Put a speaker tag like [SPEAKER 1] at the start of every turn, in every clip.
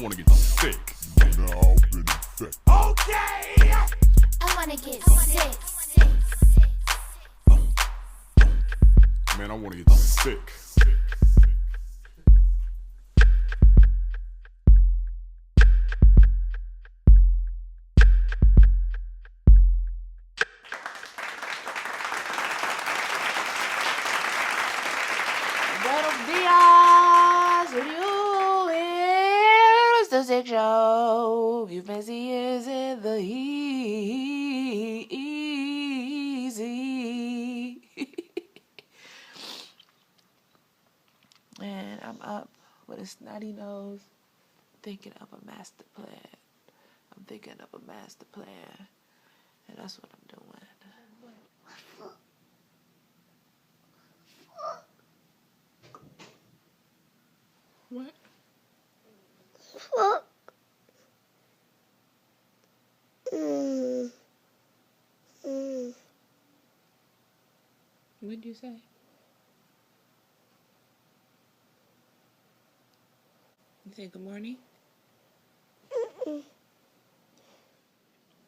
[SPEAKER 1] wanna get sick. Okay!
[SPEAKER 2] I wanna get sick.
[SPEAKER 1] Man, I wanna get sick.
[SPEAKER 3] Buenos dias, you is the Sick Show. You fancy is in the easy. And I'm up with a snotty nose, thinking of a master plan. I'm thinking of a master plan, and that's what I'm doing. What? What did you say? You say good morning?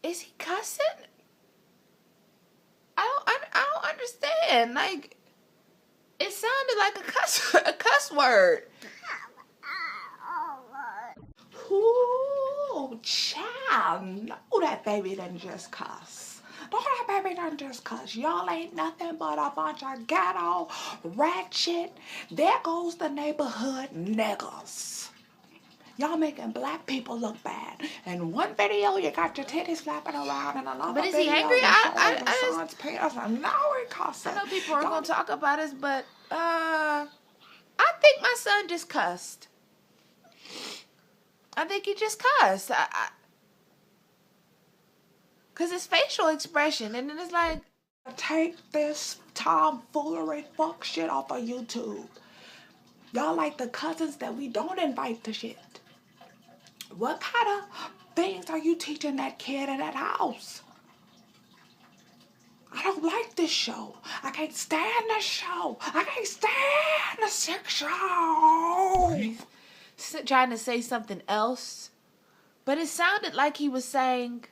[SPEAKER 3] Is he cussing? I don't understand. Like, it sounded like a cuss word. Ooh, child, no, that baby didn't just cuss. No, that baby didn't just cuss. Y'all ain't nothing but a bunch of ghetto, ratchet, there goes the neighborhood niggas. Y'all making black people look bad. In one video, you got your titties flapping around, and another But is
[SPEAKER 2] video,
[SPEAKER 3] he angry?
[SPEAKER 2] you're showing your
[SPEAKER 3] I
[SPEAKER 2] son's penis. And now we cussing.
[SPEAKER 3] I know people are gonna talk about us, but I think my son just cussed. I think he just cussed. Cause his facial expression, and then it's like,
[SPEAKER 2] take this tomfoolery fuck shit off of YouTube. Y'all like the cousins that we don't invite to shit. What kind of things are you teaching that kid in that house? I don't like this show. I can't stand this show. I can't stand the Sick Show.
[SPEAKER 3] he's trying to say something else, but it sounded like he was saying,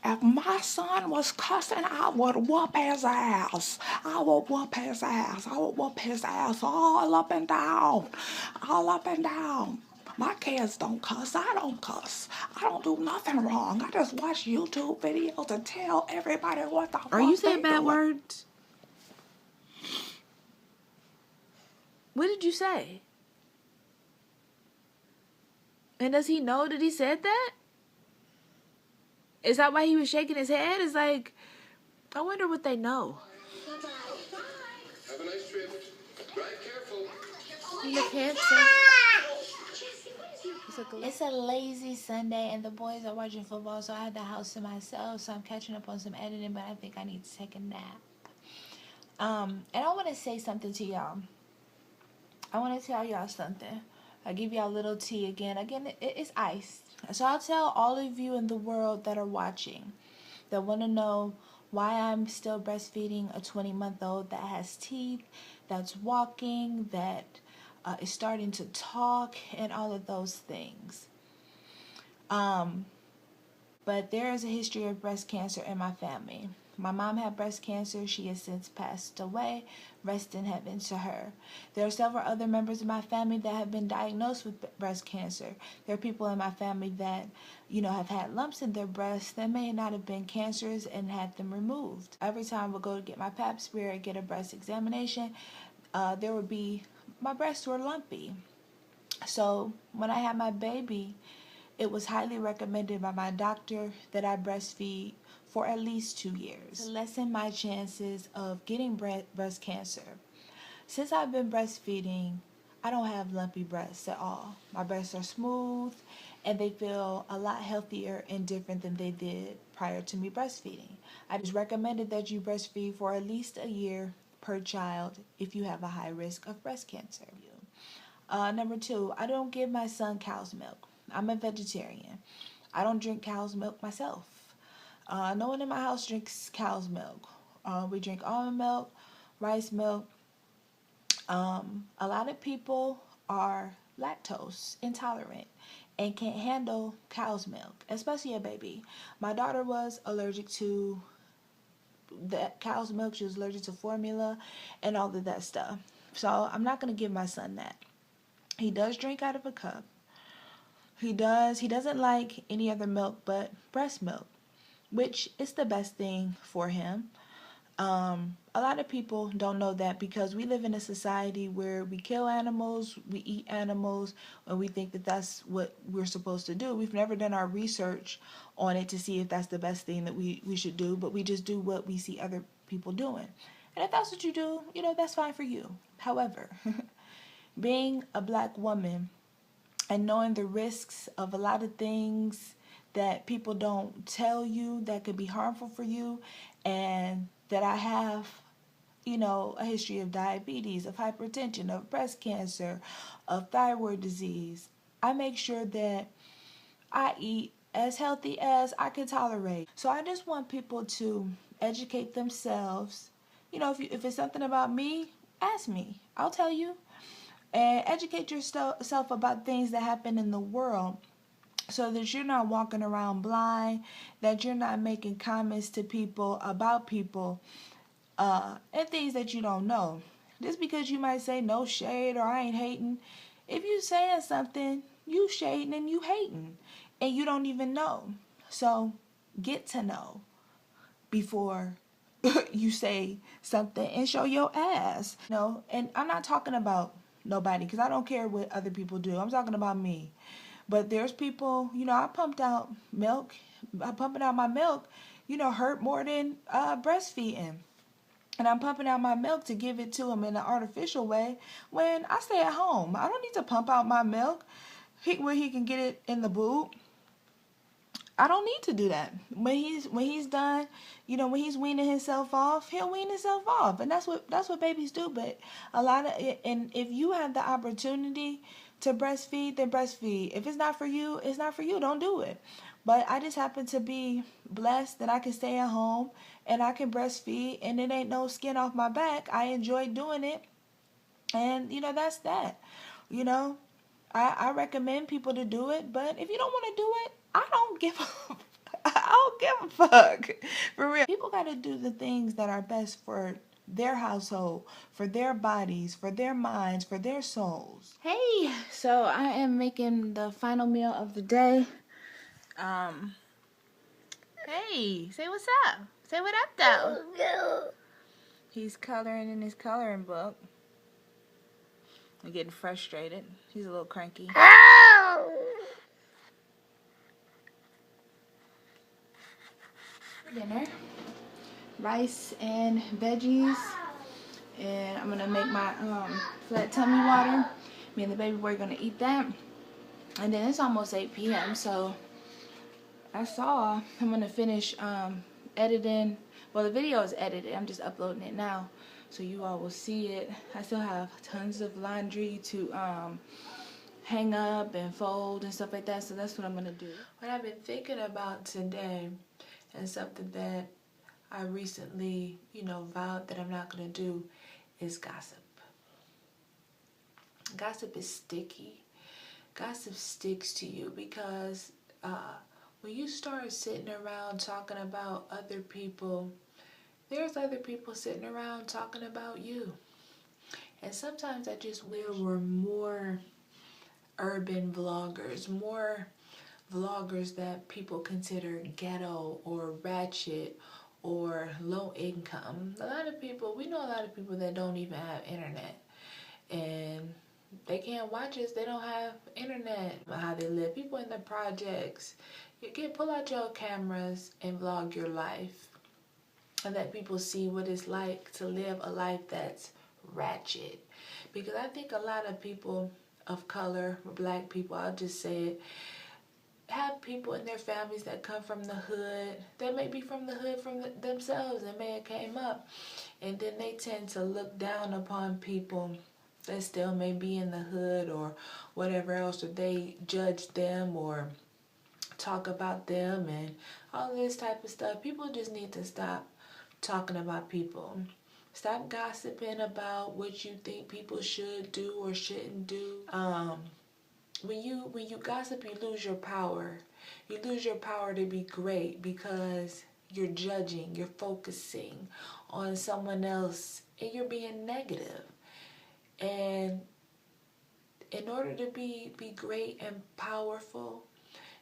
[SPEAKER 2] if my son was cussing, I would whoop his ass. I would whoop his ass. I would whoop his ass all up and down. All up and down. My kids don't cuss. I don't cuss. I don't do nothing wrong. I just watch YouTube videos and tell everybody what the fuck
[SPEAKER 3] are you saying
[SPEAKER 2] they
[SPEAKER 3] bad
[SPEAKER 2] doing.
[SPEAKER 3] words? What did you say? And does he know that he said that? Is that why he was shaking his head? It's like, I wonder what they know.
[SPEAKER 4] Have a nice trip. Drive careful.
[SPEAKER 3] You can't It's a lazy Sunday and the boys are watching football, so I had the house to myself, so I'm catching up on some editing, but I think I need to take a nap. And I want to say something to y'all. I want to tell y'all something. I'll give y'all a little tea again. Again, it's iced. So I'll tell all of you in the world that are watching, that want to know why I'm still breastfeeding a 20-month-old that has teeth, that's walking, that is starting to talk, and all of those things. But there is a history of breast cancer in my family. My mom had breast cancer. She has since passed away. Rest in heaven to her. There are several other members of my family that have been diagnosed with breast cancer. There are people in my family that, have had lumps in their breasts that may not have been cancerous and had them removed. Every time I go to get my pap smear or get a breast examination, there would be, my breasts were lumpy. So when I had my baby, it was highly recommended by my doctor that I breastfeed for at least 2 years to lessen my chances of getting breast cancer. Since I've been breastfeeding, I don't have lumpy breasts at all. My breasts are smooth and they feel a lot healthier and different than they did prior to me breastfeeding. I just recommended that you breastfeed for at least a year per child if you have a high risk of breast cancer. Number 2, I don't give my son cow's milk. I'm a vegetarian. I don't drink cow's milk myself. No one in my house drinks cow's milk. We drink almond milk, rice milk, A lot of people are lactose intolerant and can't handle cow's milk, especially a baby. My daughter was allergic to the cow's milk. She was allergic to formula and all of that stuff. So I'm not going to give my son that. He does drink out of a cup. He doesn't like any other milk but breast milk, which is the best thing for him. A lot of people don't know that because we live in a society where we kill animals, we eat animals, and we think that that's what we're supposed to do. We've never done our research on it to see if that's the best thing that we should do, but we just do what we see other people doing. And if that's what you do, that's fine for you. However, being a black woman and knowing the risks of a lot of things that people don't tell you that could be harmful for you, and that I have, a history of diabetes, of hypertension, of breast cancer, of thyroid disease, I make sure that I eat as healthy as I can tolerate. So I just want people to educate themselves. If it's something about me, ask me. I'll tell you. And educate yourself about things that happen in the world, so that you're not walking around blind, that you're not making comments to people about people, and things that you don't know. Just because you might say no shade or I ain't hating, if you saying something, you shading and you hating, and you don't even know. So get to know before you say something and show your ass. And I'm not talking about nobody, because I don't care what other people do. I'm talking about me. But there's people, I pumped out milk. Pumping out my milk, hurt more than breastfeeding. And I'm pumping out my milk to give it to him in an artificial way when I stay at home. I don't need to pump out my milk where he can get it in the boob. I don't need to do that. When he's done, when he's weaning himself off, he'll wean himself off, and that's what babies do. But and if you have the opportunity to breastfeed, then breastfeed. If it's not for you, it's not for you. Don't do it. But I just happen to be blessed that I can stay at home and I can breastfeed, and it ain't no skin off my back. I enjoy doing it, and that's that. I recommend people to do it, but if you don't want to do it, I don't give a fuck. For real. People got to do the things that are best for their household, for their bodies, for their minds, for their souls. Hey, so I am making the final meal of the day. Hey, say what's up. Say what up, though. He's coloring in his coloring book. I'm getting frustrated. He's a little cranky. Dinner, rice and veggies, and I'm gonna make my flat tummy water. Me and the baby boy are gonna eat that, and then it's almost 8 p.m. so that's all. I'm gonna finish editing. Well, the video is edited. I'm just uploading it now, so you all will see it. I still have tons of laundry to hang up and fold and stuff like that, so that's what I'm gonna do. What I've been thinking about today, and something that I recently, vowed that I'm not going to do, is gossip. Gossip is sticky. Gossip sticks to you because when you start sitting around talking about other people, there's other people sitting around talking about you. And sometimes I just wish there were more urban vloggers, more vloggers that people consider ghetto or ratchet or low income. We know a lot of people that don't even have internet, and they can't watch us. They don't have internet. How they live. People in the projects. Pull out your cameras and vlog your life, and let people see what it's like to live a life that's ratchet. Because I think a lot of people of color, black people, I'll just say it, have people in their families that come from the hood. They may be from the hood themselves and may have came up, and then they tend to look down upon people that still may be in the hood or whatever else, or they judge them or talk about them and all this type of stuff. People just need to stop talking about people. Stop gossiping about what you think people should do or shouldn't do. When you gossip, you lose your power. You lose your power to be great because you're judging, you're focusing on someone else, and you're being negative. And in order to be great and powerful,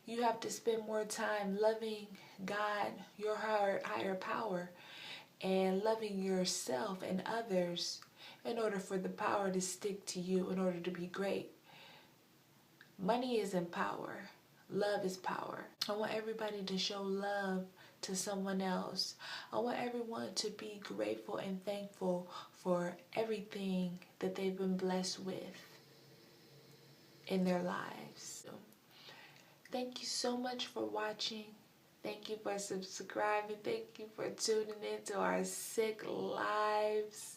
[SPEAKER 3] you have to spend more time loving God, your higher power, and loving yourself and others in order for the power to stick to you, in order to be great. Money isn't power. Love is power. I want everybody to show love to someone else. I want everyone to be grateful and thankful for everything that they've been blessed with in their lives. So, thank you so much for watching. Thank you for subscribing. Thank you for tuning in to our sick lives.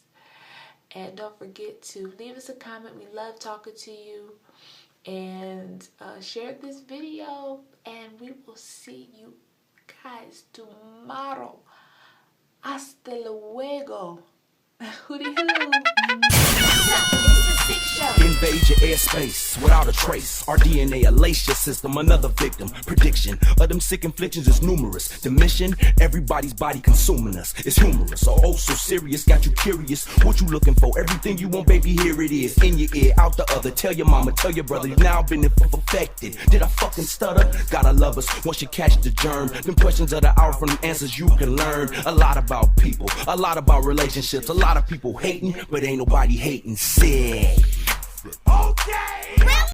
[SPEAKER 3] And don't forget to leave us a comment. We love talking to you. And share this video. And we will see you guys tomorrow. Hasta luego. Hootie hoo.
[SPEAKER 5] Invade your airspace without a trace. Our DNA lace your system, another victim. Prediction of them sick inflictions is numerous. The mission, everybody's body consuming us. It's humorous, oh so serious, got you curious. What you looking for? Everything you want, baby, here it is. In your ear, out the other. Tell your mama, tell your brother, you've now been affected. Did I fucking stutter? Gotta love us once you catch the germ. Them questions of the hour from the answers you can learn. A lot about people, a lot about relationships. A lot of people hating, but ain't nobody hating sick.
[SPEAKER 1] Okay!